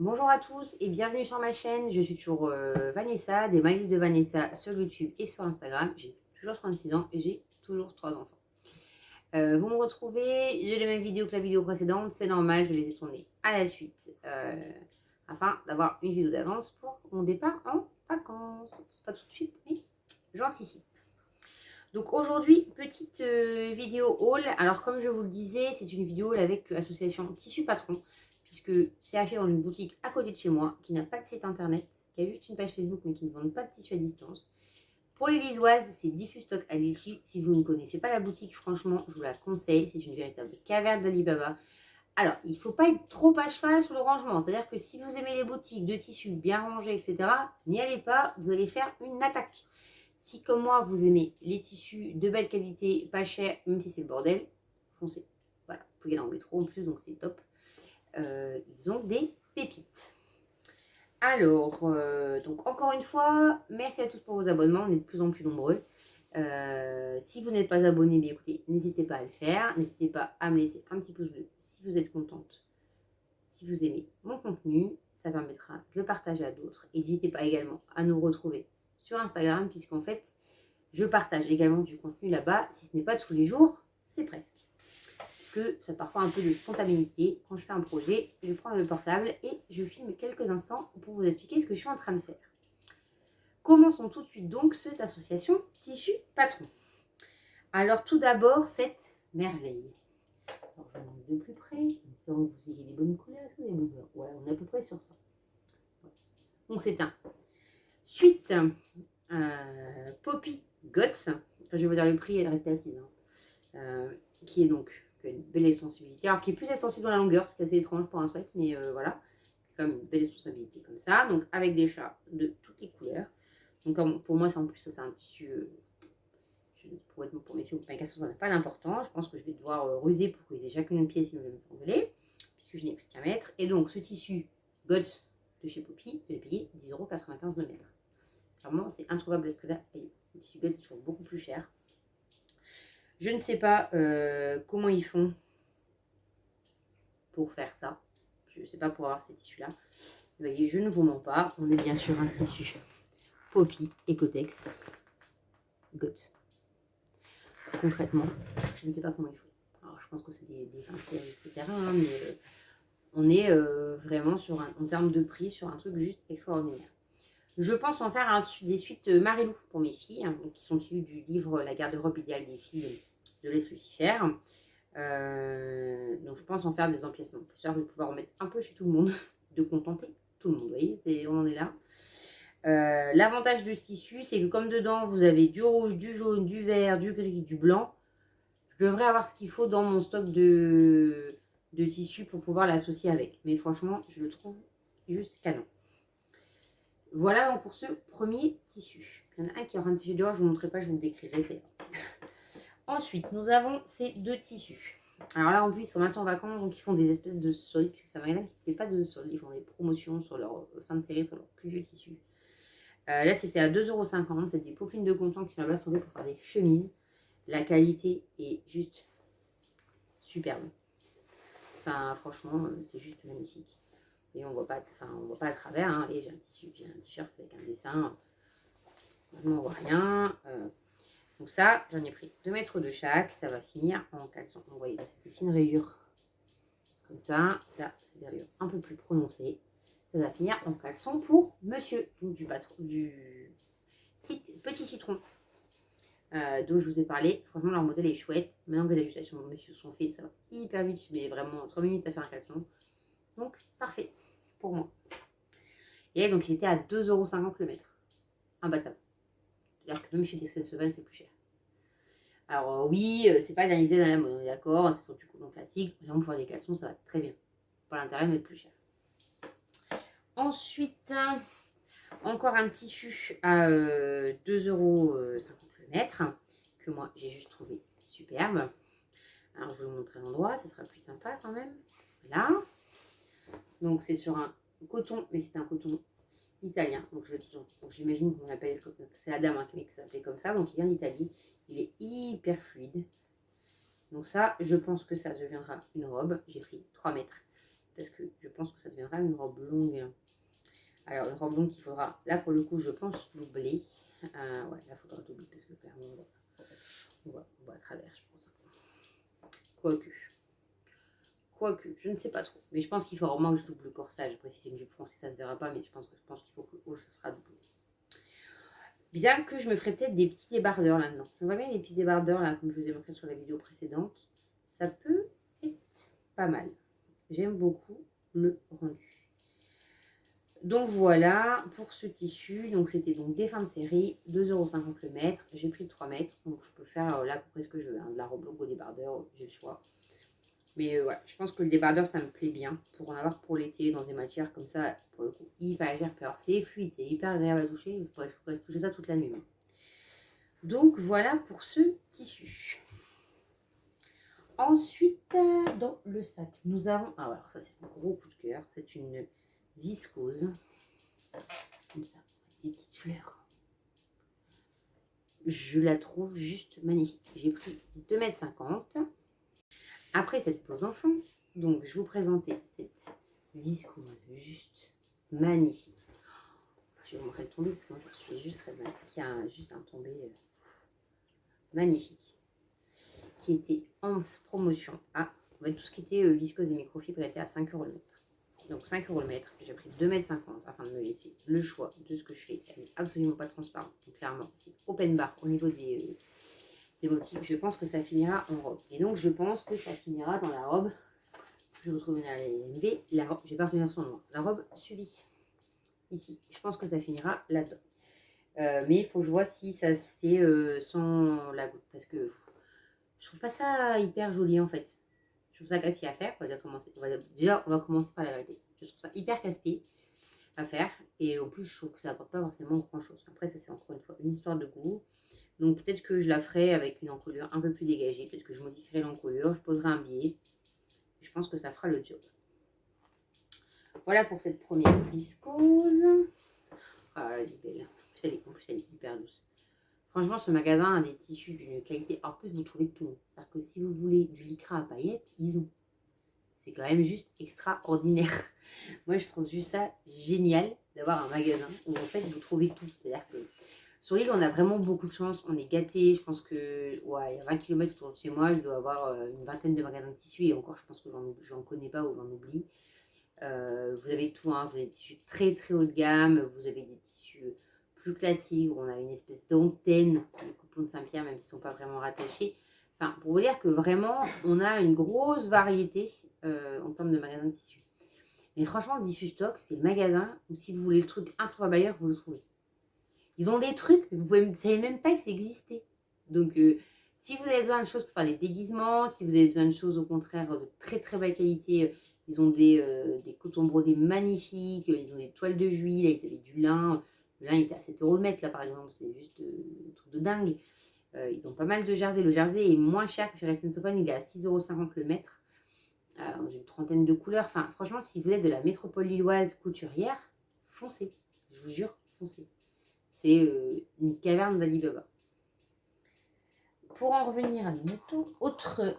Bonjour à tous et bienvenue sur ma chaîne. Je suis toujours Vanessa, des Malices de Vanessa sur YouTube et sur Instagram. J'ai toujours 36 ans et j'ai toujours 3 enfants. Vous me retrouvez, j'ai les mêmes vidéos que la vidéo précédente, c'est normal, je les ai tournées à la suite afin d'avoir une vidéo d'avance pour mon départ en vacances. C'est pas tout de suite, mais j'anticipe. Donc aujourd'hui, petite vidéo haul. Alors comme je vous le disais, c'est une vidéo avec l'association Tissu Patron, puisque c'est acheté dans une boutique à côté de chez moi, qui n'a pas de site internet, qui a juste une page Facebook, mais qui ne vend pas de tissu à distance. Pour les Lilloises, c'est Diffus Stock à Lille. Si vous ne connaissez pas la boutique, franchement, je vous la conseille. C'est une véritable caverne d'Alibaba. Alors, il ne faut pas être trop à cheval sur le rangement. C'est-à-dire que si vous aimez les boutiques de tissus bien rangés, etc., n'y allez pas, vous allez faire une attaque. Si, comme moi, vous aimez les tissus de belle qualité, pas cher, même si c'est le bordel, foncez. Voilà, vous pouvez en métro en plus, donc c'est top. Ils ont des pépites. Alors, donc encore une fois, merci à tous pour vos abonnements, on est de plus en plus nombreux. Si vous n'êtes pas abonné, bien écoutez, n'hésitez pas à le faire. N'hésitez pas à me laisser un petit pouce bleu si vous êtes contente, si vous aimez mon contenu. Ça permettra de le partager à d'autres. Et n'hésitez pas également à nous retrouver sur Instagram, puisqu'en fait, je partage également du contenu là-bas. Si ce n'est pas tous les jours, c'est presque. Parce que ça a parfois un peu de spontanéité. Quand je fais un projet, je prends le portable et je filme quelques instants pour vous expliquer ce que je suis en train de faire. Commençons tout de suite donc cette association Tissu Patron. Alors tout d'abord, cette merveille. Alors je montre de plus près, en espérant que vous ayez les bonnes couleurs. Est-ce que vous avez les bonnes couleurs? Ouais, on est à peu près sur ça. Ouais. Donc c'est un suite Poppy Guts. Quand je vais vous dire le prix, restez assise. Qui est donc une belle sensibilité. Alors qui est plus sensible dans la longueur, ce qui est assez étrange pour un sweat, mais voilà. Comme une belle sensibilité comme ça. Donc avec des chats de toutes les couleurs. Donc pour moi, c'est en plus ça, c'est un tissu. Pour mes filles ou pas, ça n'a pas d'importance. Je pense que je vais devoir ruser pour qu'ils aient chacune une pièce, sinon je vais me faire engueuler, puisque je n'ai pris qu'un mètre. Et donc ce tissu Gods de chez Poppy, je l'ai payé 10,95 € le mètre. Clairement, c'est introuvable à ce prix-là. Le tissu Gods est toujours beaucoup plus cher. Je ne sais pas comment ils font pour faire ça. Je ne sais pas pour avoir ces tissus-là. Vous voyez, je ne vous mens pas. On est bien sur un tissu Poppy Ecotex Gods. Concrètement, je ne sais pas comment ils font. Alors, je pense que c'est des infos, etc. Hein, mais on est vraiment sur en termes de prix, sur un truc juste extraordinaire. Je pense en faire des suites Marilou pour mes filles, hein, qui sont issues du livre La garde-robe idéale des filles de Les Lucifer. Donc je pense en faire des empiècements. Plus tard, je vais pouvoir en mettre un peu chez tout le monde, de contenter tout le monde, vous voyez, on en est là. L'avantage de ce tissu, c'est que comme dedans, vous avez du rouge, du jaune, du vert, du gris, du blanc, je devrais avoir ce qu'il faut dans mon stock de tissu pour pouvoir l'associer avec. Mais franchement, je le trouve juste canon. Voilà donc pour ce premier tissu. Il y en a un qui est en tissu dehors, je ne vous montrerai pas, je vous le décrirai. C'est Ensuite, nous avons ces deux tissus. Alors là, en plus, ils sont maintenant en vacances, donc ils font des espèces de soldes. C'est un magasin qui ne fait pas de soldes. Ils font des promotions sur leur fin de série, sur leurs plus vieux tissus. Là, c'était à 2,50 €. C'est des popines de content qui sont là-bas tombées pour faire des chemises. La qualité est juste superbe. Enfin, franchement, c'est juste magnifique. Et on voit pas à travers. Hein. Et j'ai un t-shirt avec un dessin. Vraiment, on voit rien. Donc ça, j'en ai pris 2 mètres de chaque. Ça va finir en caleçon. Vous voyez, là, c'est des fines rayures. Comme ça. Là, c'est des rayures un peu plus prononcées. Ça va finir en caleçon pour monsieur. Donc du site Petit Citron. Dont je vous ai parlé. Franchement, leur modèle est chouette. Maintenant que les ajustations de monsieur sont faites, ça va hyper vite. Mais vraiment 3 minutes à faire un caleçon. Donc, parfait pour moi. Et donc, il était à 2,50 € le mètre. Imbattable. C'est-à-dire que même chez Texel Seven, c'est plus cher. Alors, oui, c'est pas d'analyser dans la mode, on est d'accord. C'est sur du coulon classique. Par exemple, pour faire des caleçons, ça va très bien. Pour l'intérieur, mais plus cher. Ensuite, encore un tissu à 2,50 € le mètre. Que moi, j'ai juste trouvé superbe. Alors, je vais vous montrer l'endroit, ça sera plus sympa quand même. Voilà. Donc, c'est sur un coton, mais c'est un coton italien. Donc, j'imagine qu'on l'appelle, c'est la dame hein, qui s'appelait comme ça. Donc, il vient d'Italie. Il est hyper fluide. Donc, ça, je pense que ça deviendra une robe. J'ai pris 3 mètres. parce que je pense que ça deviendra une robe longue. Alors, une robe longue qu'il faudra, là pour le coup, je pense doubler. Ouais, là, il faudra doubler parce que clairement, on va à travers, je pense. Quoique, je ne sais pas trop. Mais je pense qu'il faudra au moins que je double le corsage. Après, si c'est une jupe française, ça se verra pas, mais je pense qu'il faut que le haut, ce sera doublé. Bien que je me ferai peut-être des petits débardeurs là-dedans. Je vois bien les petits débardeurs, là, comme je vous ai montré sur la vidéo précédente. Ça peut être pas mal. J'aime beaucoup le rendu. Donc voilà pour ce tissu. Donc c'était donc des fins de série, 2,50 € le mètre. J'ai pris 3 mètres. Donc je peux faire là à peu près ce que je veux. Hein, de la robe longue au débardeur, j'ai le choix. Mais voilà, je pense que le débardeur, ça me plaît bien. Pour en avoir pour l'été, dans des matières comme ça, pour le coup, hyper légère. Alors c'est fluide, c'est hyper agréable à toucher. Vous pourrez toucher ça toute la nuit. Donc voilà pour ce tissu. Ensuite, dans le sac, nous avons... Ah, alors ça, c'est un gros coup de cœur. C'est une viscose. Comme ça, des petites fleurs. Je la trouve juste magnifique. J'ai pris 2,50 m. Après cette pose enfant, donc je vous présentais cette viscose juste magnifique. Je vais vous montrer le tombé parce que moi je suis juste très mal. Qui a juste un tombé magnifique. Qui était en promotion à tout ce qui était viscose et microfibre était à 5 € le mètre. Donc 5 € le mètre, j'ai pris 2,50 m afin de me laisser le choix de ce que je fais. Elle n'est absolument pas transparente. Donc clairement, c'est open bar au niveau des motifs. Je pense que ça finira en robe. Et donc je pense que ça finira dans la robe. Je vais vous trouver la LNV. La robe, je vais pas retenir son nom. La robe suivie. Ici. Je pense que ça finira là-dedans. Mais il faut que je vois si ça se fait sans la goutte. Parce que je trouve pas ça hyper joli en fait. Je trouve ça casse-pied à faire. On va commencer par la vérité. Je trouve ça hyper casse-pied à faire. Et en plus, je trouve que ça n'apporte pas forcément grand-chose. Après, ça c'est encore une fois une histoire de goût. Donc peut-être que je la ferai avec une encolure un peu plus dégagée. Peut-être que je modifierai l'encolure. Je poserai un biais. Je pense que ça fera le job. Voilà pour cette première viscose. Ah, elle est belle. En plus, elle est hyper douce. Franchement, ce magasin a des tissus d'une qualité. En plus, vous trouvez de tout. Parce que si vous voulez du lycra à paillettes, ils ont. C'est quand même juste extraordinaire. Moi, je trouve juste ça génial d'avoir un magasin où en fait, vous trouvez tout. C'est-à-dire que sur l'île, on a vraiment beaucoup de chance. On est gâtés. Je pense que, ouais, il y a 20 km autour de chez moi. Je dois avoir une vingtaine de magasins de tissus. Et encore, je pense que j'en connais pas ou j'en oublie. Vous avez tout, hein. Vous avez des tissus très très haut de gamme. Vous avez des tissus plus classiques. On a une espèce d'antenne, les coupons de Saint-Pierre, même s'ils ne sont pas vraiment rattachés. Enfin, pour vous dire que vraiment, on a une grosse variété en termes de magasins de tissus. Mais franchement, le Diffus Stock, c'est le magasin où si vous voulez le truc introuvable ailleurs, vous le trouvez. Ils ont des trucs, vous ne savez même pas que ça existait. Donc, si vous avez besoin de choses pour faire des déguisements, si vous avez besoin de choses au contraire de très très belle qualité, ils ont des cotons brodés magnifiques, ils ont des toiles de juillet, là, ils avaient du lin. Le lin il était à 7 € le mètre, là par exemple, c'est juste un truc de dingue. Ils ont pas mal de jersey. Le jersey est moins cher que chez Rest & Sofon, il est à 6,50 € le mètre. J'ai une trentaine de couleurs. Enfin, franchement, si vous êtes de la métropole lilloise couturière, foncez. Je vous jure, foncez. C'est une caverne d'Alibaba. Pour en revenir à mes motos, autre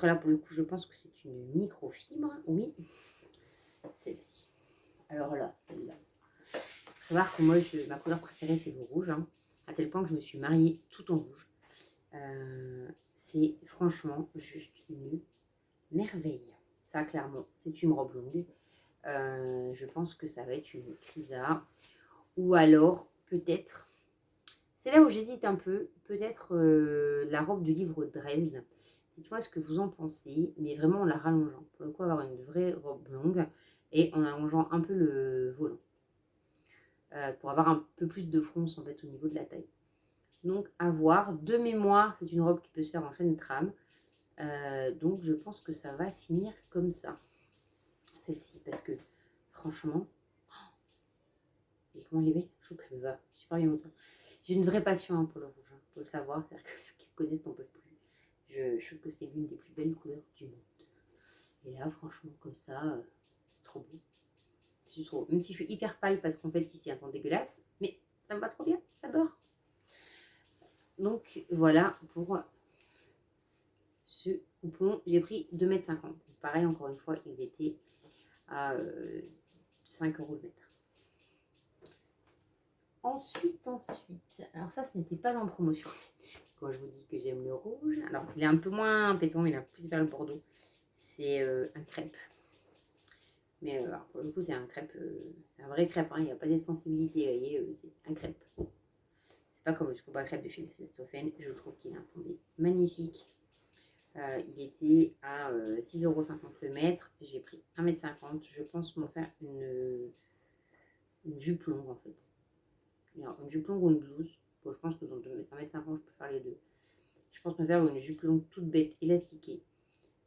là pour le coup, je pense que c'est une microfibre. Oui, celle-ci. Alors là, celle-là. Il faut voir que moi, ma couleur préférée, c'est le rouge. Hein, à tel point que je me suis mariée tout en rouge. C'est franchement juste une merveille. Ça, clairement, c'est une robe longue. Je pense que ça va être une Crisa. Ou alors, peut-être, c'est là où j'hésite un peu, peut-être la robe du livre Dresde. Dites-moi ce que vous en pensez, mais vraiment en la rallongeant. Pour le coup, avoir une vraie robe longue et en allongeant un peu le volant. Pour avoir un peu plus de fronce en fait au niveau de la taille. Donc à voir. De mémoire, c'est une robe qui peut se faire en chaîne trame. Donc je pense que ça va finir comme ça. Celle-ci, parce que franchement, et comment elle est belle, je trouve qu'elle me va super bien autant. J'ai une vraie passion hein, pour le rouge, hein, faut le savoir, c'est-à-dire que ceux qui me connaissent n'en peuvent plus. Je trouve que c'est l'une des plus belles couleurs du monde. Et là, franchement, comme ça, c'est trop beau. C'est trop beau. Même si je suis hyper pâle parce qu'en fait, il fait un temps dégueulasse, mais ça me va trop bien, j'adore. Donc voilà pour ce coupon, j'ai pris 2,50 m. Pareil, encore une fois, ils étaient à 5 € le mètre. Ensuite, alors ça, ce n'était pas en promotion. Quand je vous dis que j'aime le rouge, alors il est un peu moins pétant, il est plus vers le bordeaux. C'est un crêpe. Mais alors, pour le coup, c'est un crêpe, c'est un vrai crêpe, hein, il n'y a pas d'extensibilité, vous voyez, c'est un crêpe. C'est pas comme le scoop à crêpe de chez Stoffen, je trouve qu'il est un tombé magnifique. Il était à 6,50 € le mètre, j'ai pris 1,50 m, je pense m'en faire une jupe longue en fait. Alors, une jupe longue ou une blouse, bon, je pense que dans 1,50 m, je peux faire les deux. Je pense me faire une jupe longue toute bête, élastiquée.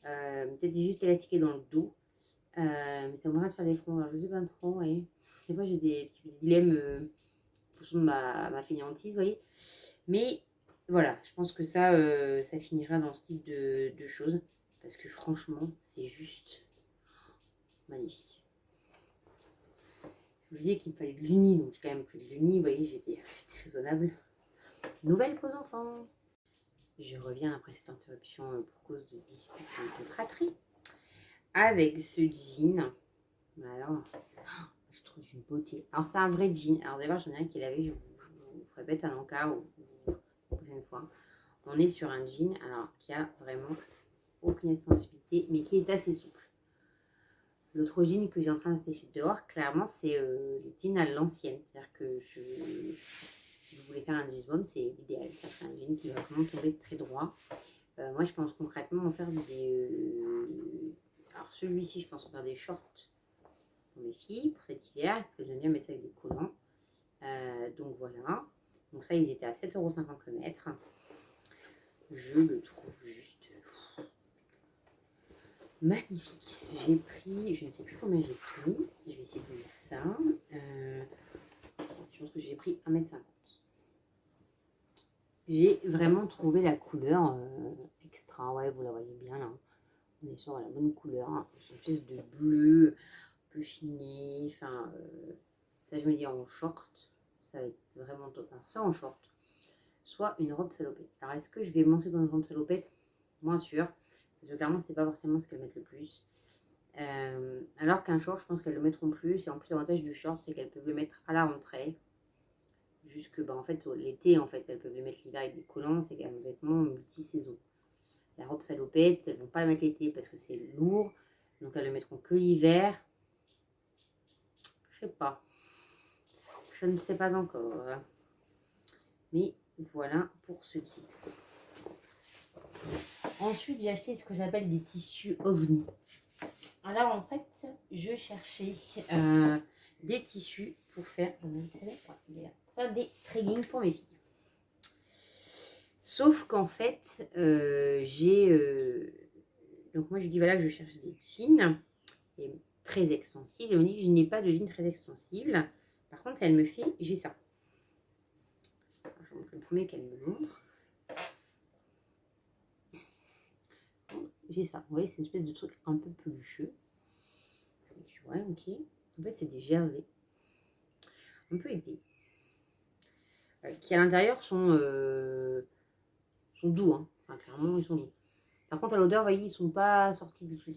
Peut-être juste élastiquée dans le dos. Mais ça me permet de faire des fronts. Alors, je sais pas trop, voyez. Des fois, j'ai des petits dilemmes en fonction de ma fainéantise, vous voyez. Mais voilà, je pense que ça finira dans ce type de choses. Parce que franchement, c'est juste magnifique. Je vous disais qu'il me fallait de l'uni, donc j'ai quand même pris de l'uni. Vous voyez, j'étais raisonnable. Nouvelle pause enfant. Je reviens après cette interruption pour cause de dispute de fratrie. Avec ce jean. Alors, je trouve d'une beauté. Alors, c'est un vrai jean. Alors, d'abord, j'en ai un qui l'avait. Je vous ferai bête un encart ou la prochaine fois. On est sur un jean alors qui a vraiment aucune sensibilité, mais qui est assez souple. L'autre jean que j'ai en train de sécher dehors, clairement, c'est le jean à l'ancienne. C'est-à-dire que si vous voulez faire un jean c'est l'idéal. C'est un jean qui va vraiment tomber très droit. Moi, je pense concrètement en faire des... alors, celui-ci, je pense en faire des shorts pour mes filles pour cet hiver, parce que j'aime bien mettre ça avec des collants. Donc, voilà. Donc, ça, ils étaient à 7,50 € le mètre. Je le trouve juste magnifique. J'ai pris, je ne sais plus combien j'ai pris. Je vais essayer de vous dire ça. Je pense que j'ai pris 1,50 m. J'ai vraiment trouvé la couleur extra. Ouais, vous la voyez bien là. On est sur la bonne couleur. C'est une espèce de bleu, un peu chiné. Enfin, ça, je me dis en short. Ça va être vraiment top. Alors, ça en short. Soit une robe salopette. Alors, est-ce que je vais monter dans une robe salopette? Moins sûr. Parce que clairement, c'était pas forcément ce qu'elles mettent le plus. Alors qu'un short, je pense qu'elles le mettront plus. Et en plus, l'avantage du short, c'est qu'elles peuvent le mettre à la rentrée. Jusque, en fait, l'été, en fait, elles peuvent le mettre l'hiver avec des collants. C'est quand même un vêtement multi-saison. La robe salopette, elles vont pas la mettre l'été parce que c'est lourd. Donc, elles le mettront que l'hiver. Je sais pas. Je ne sais pas encore. Mais voilà pour ce type. Ensuite, j'ai acheté ce que j'appelle des tissus ovni. Alors, en fait, je cherchais des tissus pour faire des trailing pour mes filles. Sauf qu'en fait, donc moi, je dis voilà, je cherche des jeans très extensibles. Elle me dit, je n'ai pas de jeans très extensibles. Par contre, elle me fait, j'ai ça. Alors, je vous montre le premier qu'elle me montre. J'ai ça. Vous voyez, c'est une espèce de truc un peu pelucheux. Ouais, ok. En fait, c'est des jerseys. Un peu épais. Qui à l'intérieur sont doux. Hein. Enfin, clairement, ils sont doux. Par contre, à l'odeur, vous voyez, ils sont pas sortis tout de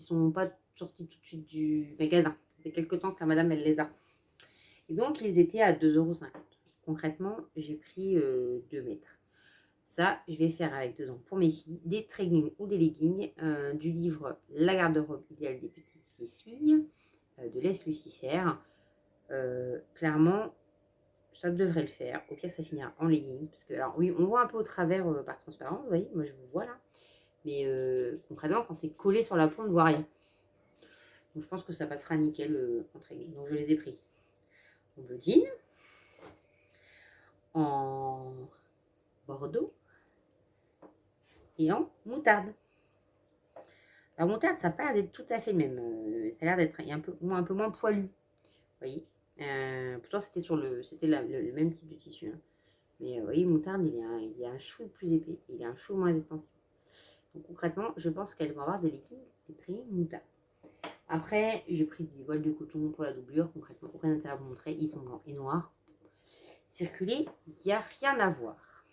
suite du magasin. Ça fait quelques temps que la madame, elle les a. Et donc, ils étaient à 2,50 €. Concrètement, j'ai pris 2 mètres. Ça, je vais faire avec dedans pour mes filles des trainings ou des leggings du livre La garde-robe idéale des petites filles de Les Lucifer. Clairement, ça devrait le faire. Au pire, ça finira en legging. Parce que, alors oui, on voit un peu au travers par transparence. Vous voyez, moi je vous vois là. Mais concrètement, quand c'est collé sur la peau, on ne voit rien. Donc je pense que ça passera nickel en training. Donc je les ai pris en bleu jean, en bordeaux et en moutarde. La moutarde, ça n'a pas l'air d'être tout à fait le même. Ça a l'air d'être un peu moins poilu. Vous voyez. Pourtant, c'était le même type de tissu. Hein. Mais vous voyez, moutarde, il est un chou plus épais. Il est un chou moins extensible. Donc concrètement, je pense qu'elles vont avoir des leggings, des trainings moutarde. Après, j'ai pris des voiles de coton pour la doublure. Concrètement, aucun intérêt à vous montrer. Ils sont blancs et noirs. Circuler, il n'y a rien à voir.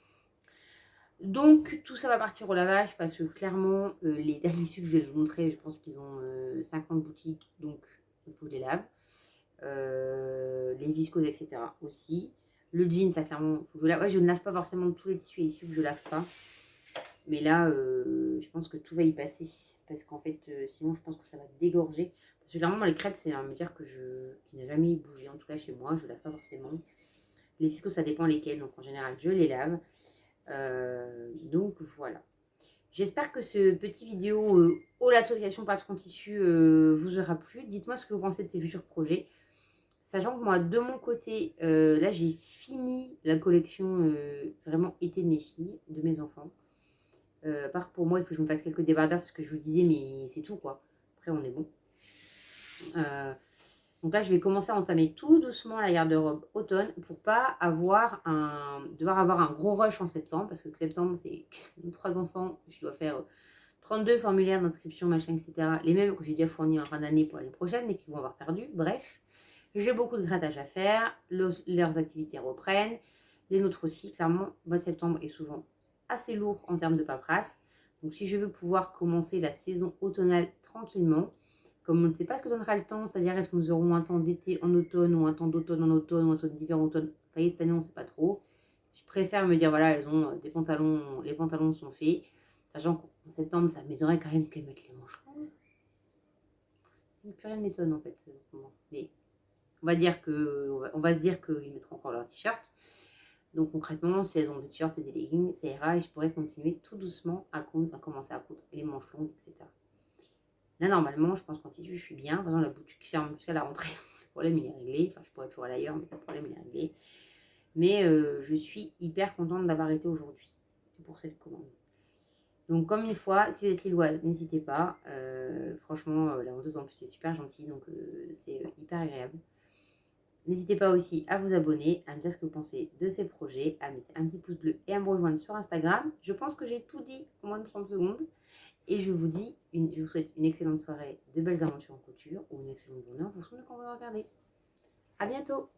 Donc tout ça va partir au lavage parce que clairement les derniers sucres que je vais vous montrer, je pense qu'ils ont 50 boutiques, donc il faut que je les lave. Les viscoses, etc. aussi. Le jean, ça clairement, faut que je lave. Ouais, je ne lave pas forcément tous les tissus et les sucres, je lave pas. Mais là, je pense que tout va y passer. Parce qu'en fait, sinon, je pense que ça va dégorger. Parce que clairement, les crêpes, c'est un matière qui n'a jamais bougé. En tout cas, chez moi, je ne lave pas forcément. Les viscoses, ça dépend lesquels. Donc, en général, je les lave. Donc, voilà. J'espère que ce petit vidéo l'association Patron Tissu vous aura plu. Dites-moi ce que vous pensez de ces futurs projets. Sachant que moi, de mon côté, là, j'ai fini la collection vraiment été de mes filles, de mes enfants. À part pour moi, il faut que je me fasse quelques débardeurs, ce que je vous disais, mais c'est tout, quoi. Après, on est bon. Donc là, je vais commencer à entamer tout doucement la garde-robe automne pour pas devoir avoir un gros rush en septembre, parce que septembre, c'est 3 enfants, je dois faire 32 formulaires d'inscription, machin, etc. Les mêmes que j'ai déjà fournis en fin d'année pour l'année prochaine, mais qui vont avoir perdu. Bref, j'ai beaucoup de grattage à faire, leurs activités reprennent, les nôtres aussi. Clairement, le mois de septembre est souvent assez lourd en termes de paperasse. Donc si je veux pouvoir commencer la saison automnale tranquillement, comme on ne sait pas ce que donnera le temps, c'est-à-dire est-ce que nous aurons un temps d'été en automne ou un temps d'automne en automne ou un temps d'hiver en automne, vous voyez, cette année on ne sait pas trop. Je préfère me dire voilà, elles ont des pantalons, les pantalons sont faits, sachant qu'en septembre ça m'étonnerait quand même qu'elles mettent les manches longues. Plus rien ne m'étonne en fait. Mais on va dire que, on va se dire qu'ils mettront encore leur t-shirt. Donc concrètement, si elles ont des t-shirts et des leggings, ça ira et je pourrais continuer tout doucement à commencer à coudre les manches longues, etc. Là, normalement, je pense qu'en tissu, je suis bien. De toute façon, la boutique ferme jusqu'à la rentrée. Le problème, il est réglé. Enfin, je pourrais toujours aller ailleurs, mais le problème, il est réglé. Mais je suis hyper contente d'avoir été aujourd'hui pour cette commande. Donc, comme une fois, si vous êtes lilloise, n'hésitez pas. Franchement, la vendeuse, en plus, c'est super gentil. Donc, c'est hyper agréable. N'hésitez pas aussi à vous abonner, à me dire ce que vous pensez de ces projets, à mettre un petit pouce bleu et à me rejoindre sur Instagram. Je pense que j'ai tout dit en moins de 30 secondes. Et je vous souhaite une excellente soirée, de belles aventures en couture ou une excellente journée en fonction de quand vous regardez. À bientôt!